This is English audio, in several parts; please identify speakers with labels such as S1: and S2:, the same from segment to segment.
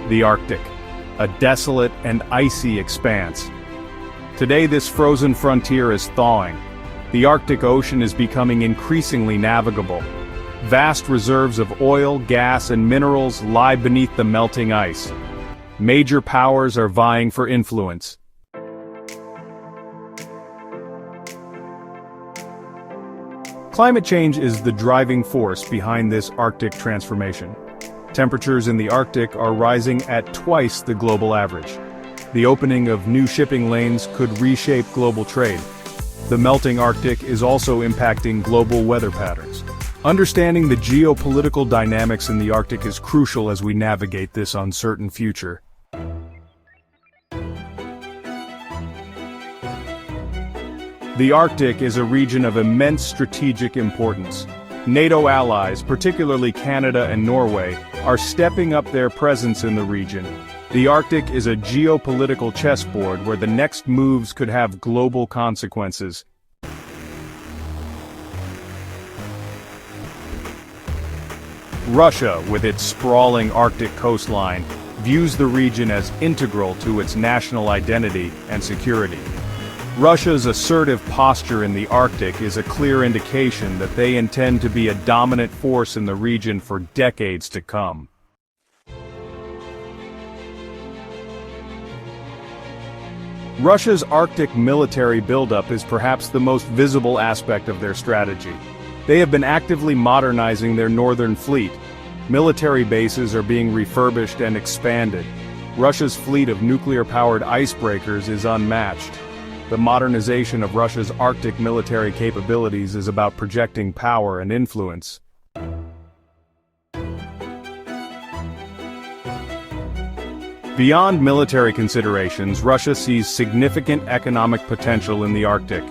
S1: The Arctic, a desolate and icy expanse. Today this frozen frontier is thawing. The Arctic Ocean is becoming increasingly navigable. Vast reserves of oil, gas, and minerals lie beneath the melting ice. Major powers are vying for influence. Climate change is the driving force behind this Arctic transformation. Temperatures in the Arctic are rising at twice the global average. The opening of new shipping lanes could reshape global trade. The melting Arctic is also impacting global weather patterns. Understanding the geopolitical dynamics in the Arctic is crucial as we navigate this uncertain future. The Arctic is a region of immense strategic importance. NATO allies, particularly Canada and Norway, are stepping up their presence in the region. The Arctic is a geopolitical chessboard where the next moves could have global consequences. Russia, with its sprawling Arctic coastline, views the region as integral to its national identity and security. Russia's assertive posture in the Arctic is a clear indication that they intend to be a dominant force in the region for decades to come. Russia's Arctic military buildup is perhaps the most visible aspect of their strategy. They have been actively modernizing their northern fleet. Military bases are being refurbished and expanded. Russia's fleet of nuclear-powered icebreakers is unmatched. The modernization of Russia's Arctic military capabilities is about projecting power and influence. Beyond military considerations, Russia sees significant economic potential in the Arctic.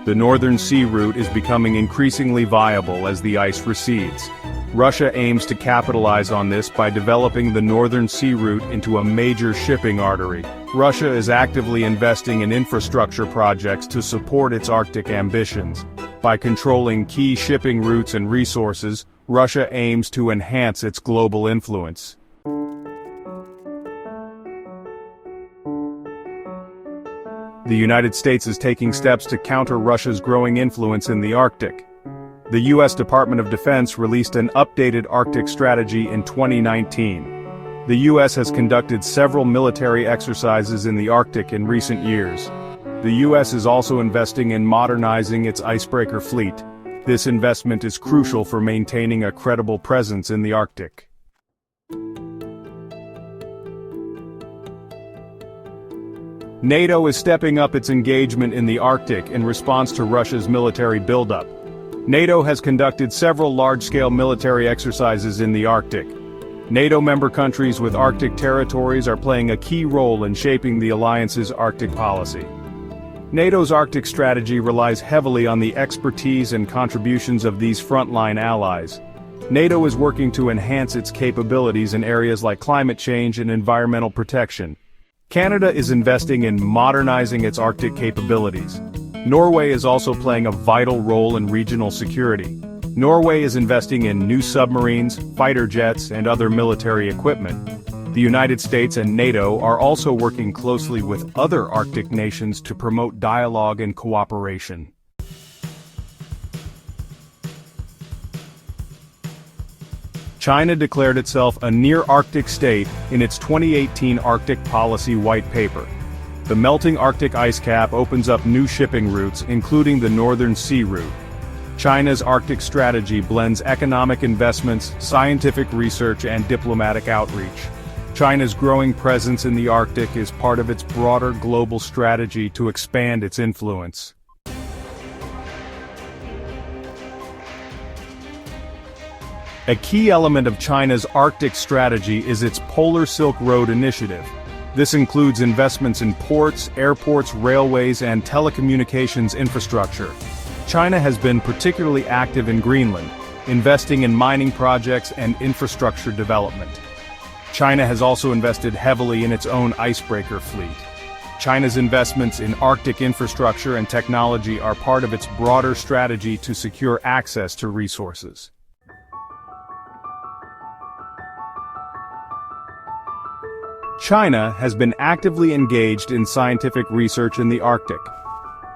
S1: The Northern Sea route is becoming increasingly viable as the ice recedes. Russia aims to capitalize on this by developing the Northern Sea route into a major shipping artery. Russia is actively investing in infrastructure projects to support its Arctic ambitions. By controlling key shipping routes and resources, Russia aims to enhance its global influence. The United States is taking steps to counter Russia's growing influence in the Arctic. The U.S. Department of Defense released an updated Arctic strategy in 2019. The U.S. has conducted several military exercises in the Arctic in recent years. The U.S. is also investing in modernizing its icebreaker fleet. This investment is crucial for maintaining a credible presence in the Arctic. NATO is stepping up its engagement in the Arctic in response to Russia's military buildup. NATO has conducted several large-scale military exercises in the Arctic. NATO member countries with Arctic territories are playing a key role in shaping the alliance's Arctic policy. NATO's Arctic strategy relies heavily on the expertise and contributions of these frontline allies. NATO is working to enhance its capabilities in areas like climate change and environmental protection. Canada is investing in modernizing its Arctic capabilities. Norway is also playing a vital role in regional security. Norway is investing in new submarines, fighter jets, and other military equipment. The United States and NATO are also working closely with other Arctic nations to promote dialogue and cooperation. China declared itself a near-Arctic state in its 2018 Arctic Policy White Paper. The melting Arctic ice cap opens up new shipping routes, including the Northern Sea route. China's Arctic strategy blends economic investments, scientific research, and diplomatic outreach. China's growing presence in the Arctic is part of its broader global strategy to expand its influence. A key element of China's Arctic strategy is its Polar Silk Road initiative. This includes investments in ports, airports, railways, and telecommunications infrastructure. China has been particularly active in Greenland, investing in mining projects and infrastructure development. China has also invested heavily in its own icebreaker fleet. China's investments in Arctic infrastructure and technology are part of its broader strategy to secure access to resources. China has been actively engaged in scientific research in the Arctic.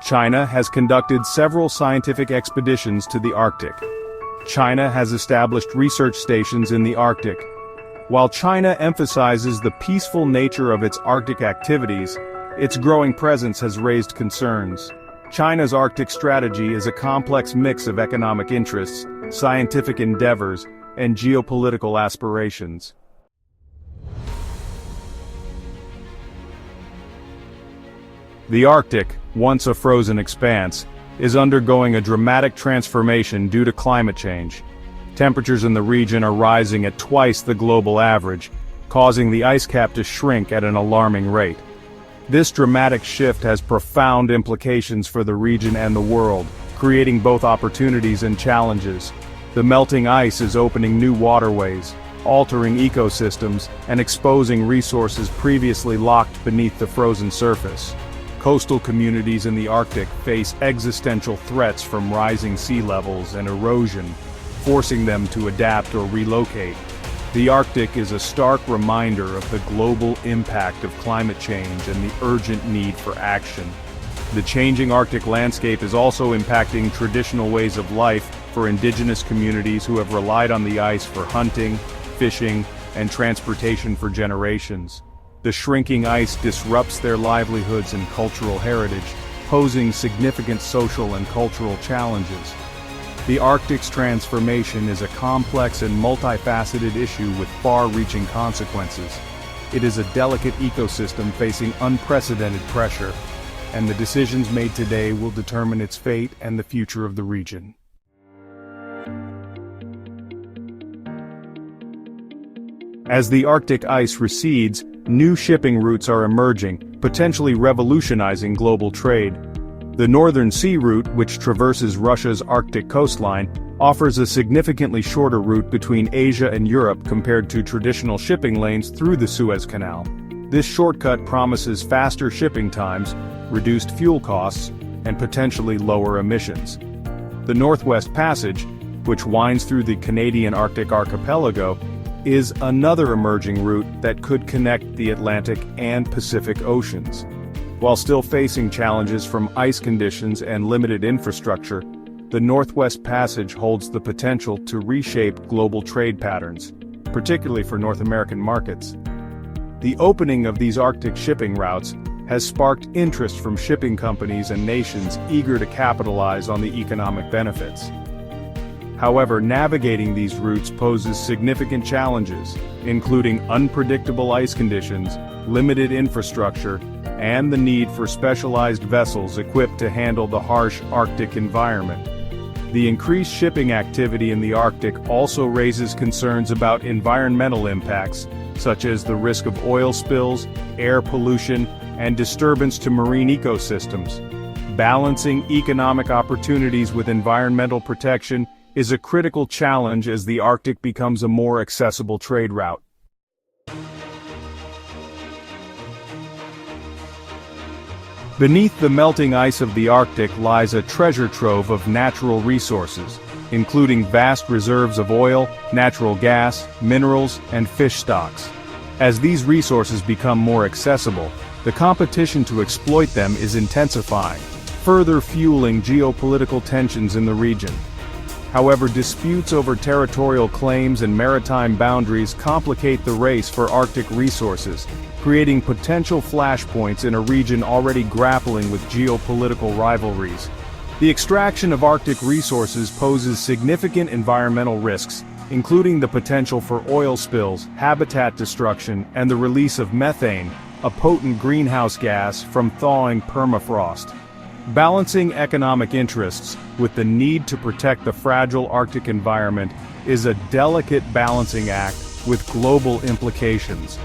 S1: China has conducted several scientific expeditions to the Arctic. China has established research stations in the Arctic. While China emphasizes the peaceful nature of its Arctic activities, its growing presence has raised concerns. China's Arctic strategy is a complex mix of economic interests, scientific endeavors, and geopolitical aspirations. The Arctic, once a frozen expanse, is undergoing a dramatic transformation due to climate change. Temperatures in the region are rising at twice the global average, causing the ice cap to shrink at an alarming rate. This dramatic shift has profound implications for the region and the world, creating both opportunities and challenges. The melting ice is opening new waterways, altering ecosystems, and exposing resources previously locked beneath the frozen surface. Coastal communities in the Arctic face existential threats from rising sea levels and erosion, forcing them to adapt or relocate. The Arctic is a stark reminder of the global impact of climate change and the urgent need for action. The changing Arctic landscape is also impacting traditional ways of life for indigenous communities who have relied on the ice for hunting, fishing, and transportation for generations. The shrinking ice disrupts their livelihoods and cultural heritage, posing significant social and cultural challenges. The Arctic's transformation is a complex and multifaceted issue with far-reaching consequences. It is a delicate ecosystem facing unprecedented pressure, and the decisions made today will determine its fate and the future of the region. As the Arctic ice recedes, new shipping routes are emerging, potentially revolutionizing global trade. The Northern Sea Route, which traverses Russia's Arctic coastline, offers a significantly shorter route between Asia and Europe compared to traditional shipping lanes through the Suez Canal. This shortcut promises faster shipping times, reduced fuel costs, and potentially lower emissions. The Northwest Passage, which winds through the Canadian Arctic archipelago, is another emerging route that could connect the Atlantic and Pacific Oceans. While still facing challenges from ice conditions and limited infrastructure, the Northwest Passage holds the potential to reshape global trade patterns, particularly for North American markets. The opening of these Arctic shipping routes has sparked interest from shipping companies and nations eager to capitalize on the economic benefits. However, navigating these routes poses significant challenges, including unpredictable ice conditions, limited infrastructure, and the need for specialized vessels equipped to handle the harsh Arctic environment. The increased shipping activity in the Arctic also raises concerns about environmental impacts, such as the risk of oil spills, air pollution, and disturbance to marine ecosystems. Balancing economic opportunities with environmental protection is a critical challenge as the Arctic becomes a more accessible trade route. Beneath the melting ice of the Arctic lies a treasure trove of natural resources, including vast reserves of oil, natural gas, minerals, and fish stocks. As these resources become more accessible, the competition to exploit them is intensifying, further fueling geopolitical tensions in the region. However, disputes over territorial claims and maritime boundaries complicate the race for Arctic resources, creating potential flashpoints in a region already grappling with geopolitical rivalries. The extraction of Arctic resources poses significant environmental risks, including the potential for oil spills, habitat destruction, and the release of methane, a potent greenhouse gas from thawing permafrost. Balancing economic interests with the need to protect the fragile Arctic environment is a delicate balancing act with global implications.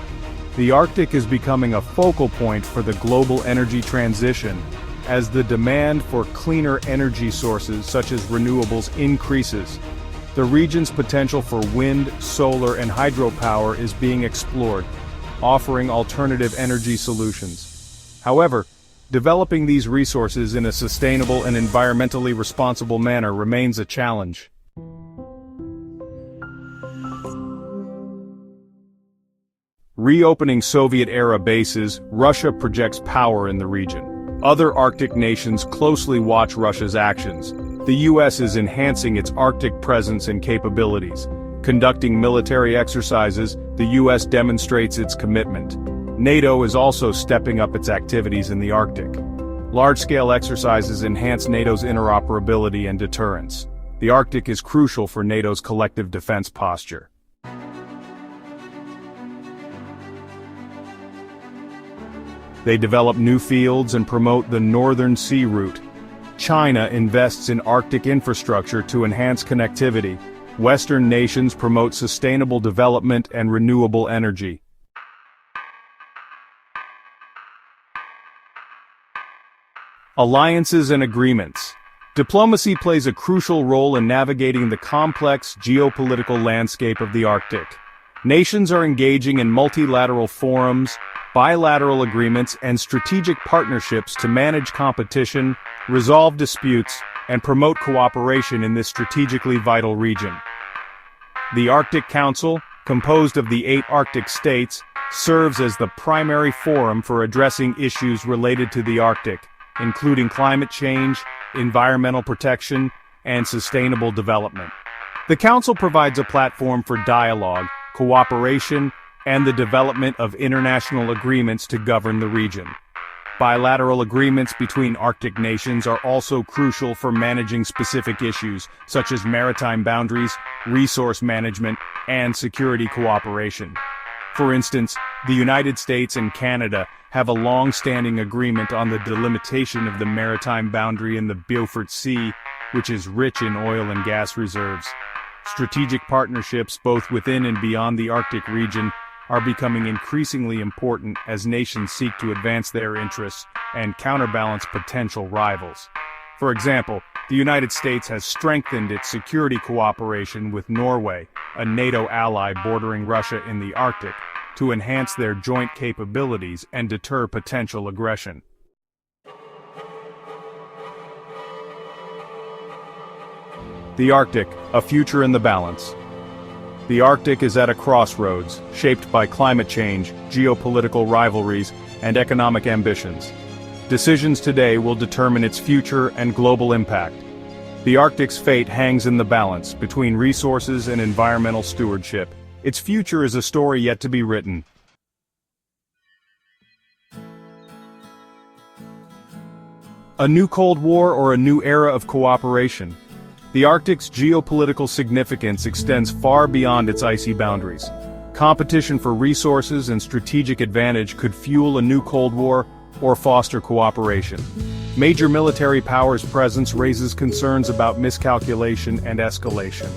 S1: The Arctic is becoming a focal point for the global energy transition as the demand for cleaner energy sources such as renewables increases. The region's potential for wind, solar, and hydropower is being explored, offering alternative energy solutions. However, developing these resources in a sustainable and environmentally responsible manner remains a challenge. Reopening Soviet-era bases, Russia projects power in the region. Other Arctic nations closely watch Russia's actions. The US is enhancing its Arctic presence and capabilities. Conducting military exercises, the US demonstrates its commitment. NATO is also stepping up its activities in the Arctic. Large-scale exercises enhance NATO's interoperability and deterrence. The Arctic is crucial for NATO's collective defense posture. They develop new fields and promote the Northern Sea Route. China invests in Arctic infrastructure to enhance connectivity. Western nations promote sustainable development and renewable energy. Alliances and agreements. Diplomacy plays a crucial role in navigating the complex geopolitical landscape of the Arctic. Nations are engaging in multilateral forums, bilateral agreements, and strategic partnerships to manage competition, resolve disputes, and promote cooperation in this strategically vital region. The Arctic Council, composed of the 8 Arctic states, serves as the primary forum for addressing issues related to the Arctic, including climate change, environmental protection, and sustainable development. The Council provides a platform for dialogue, cooperation, and the development of international agreements to govern the region. Bilateral agreements between Arctic nations are also crucial for managing specific issues, such as maritime boundaries, resource management, and security cooperation. For instance, the United States and Canada have a long-standing agreement on the delimitation of the maritime boundary in the Beaufort Sea, which is rich in oil and gas reserves. Strategic partnerships both within and beyond the Arctic region are becoming increasingly important as nations seek to advance their interests and counterbalance potential rivals. For example, the United States has strengthened its security cooperation with Norway, a NATO ally bordering Russia in the Arctic, to enhance their joint capabilities and deter potential aggression. The Arctic, a future in the balance. The Arctic is at a crossroads, shaped by climate change, geopolitical rivalries, and economic ambitions. Decisions today will determine its future and global impact. The Arctic's fate hangs in the balance between resources and environmental stewardship. Its future is a story yet to be written. A new Cold War or a new era of cooperation? The Arctic's geopolitical significance extends far beyond its icy boundaries. Competition for resources and strategic advantage could fuel a new Cold War or foster cooperation. Major military powers' presence raises concerns about miscalculation and escalation.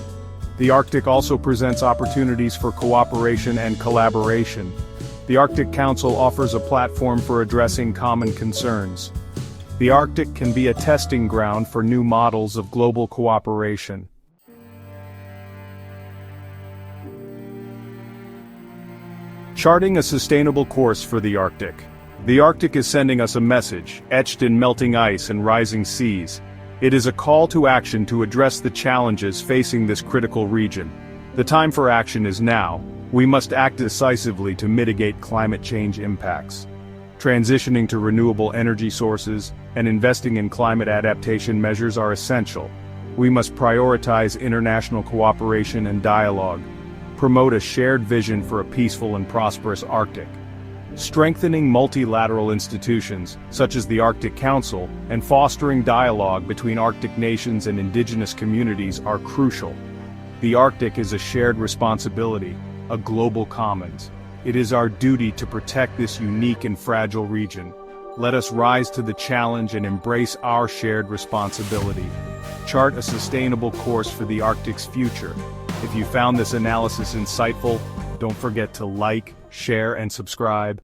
S1: The Arctic also presents opportunities for cooperation and collaboration. The Arctic Council offers a platform for addressing common concerns. The Arctic can be a testing ground for new models of global cooperation. Charting a sustainable course for the Arctic. The Arctic is sending us a message, etched in melting ice and rising seas. It is a call to action to address the challenges facing this critical region. The time for action is now. We must act decisively to mitigate climate change impacts. Transitioning to renewable energy sources and investing in climate adaptation measures are essential. We must prioritize international cooperation and dialogue. Promote a shared vision for a peaceful and prosperous Arctic. Strengthening multilateral institutions, such as the Arctic Council, and fostering dialogue between Arctic nations and indigenous communities are crucial. The Arctic is a shared responsibility, a global commons. It is our duty to protect this unique and fragile region. Let us rise to the challenge and embrace our shared responsibility. Chart a sustainable course for the Arctic's future. If you found this analysis insightful, don't forget to like, share, and subscribe.